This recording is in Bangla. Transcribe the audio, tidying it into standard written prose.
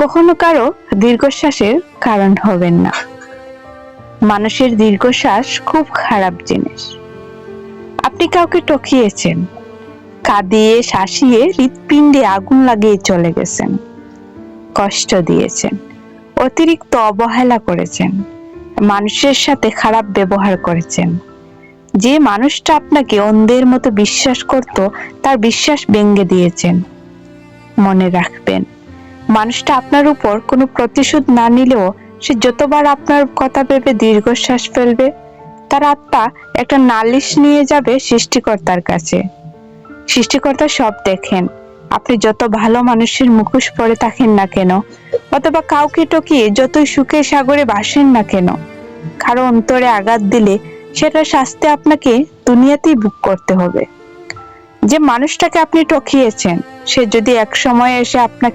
কখনো কারো দীর্ঘশ্বাসের কারণ হবেন না। মানুষের দীর্ঘশ্বাস খুব খারাপ জিনিস। আপনি কাউকে ঠকিয়েছেন, কাঁদিয়ে শাসিয়ে হৃৎপিণ্ডে আগুন লাগিয়ে চলে গেছেন, কষ্ট দিয়েছেন, অতিরিক্ত অবহেলা করেছেন, মানুষের সাথে খারাপ ব্যবহার করেছেন। যে মানুষটা আপনাকে অন্ধের মতো বিশ্বাস করত, তার বিশ্বাস ভেঙে দিয়েছেন। মনে রাখবেন, মানুষটা আপনার উপর কোনো প্রতিশোধ না নিলেও সে যতবার আপনার কথা ভেবে দীর্ঘশ্বাস ফেলবে, তার আত্মা একটা নালিশ নিয়ে যাবে সৃষ্টিকর্তার কাছে। সৃষ্টিকর্তা সব দেখেন। আপনি যত ভালো মানুষের মুখোশ পরে থাকেন না কেন, অথবা কাউকে টকিয়ে যতই সুখের সাগরে ভাসেন না কেন, কারো অন্তরে আঘাত দিলে সেটা শাস্তি আপনাকে দুনিয়াতেই ভোগ করতে হবে। যে মানুষটাকে আপনি ঠকিয়েছেন, সে যদি এক সময় এসে আপনাকে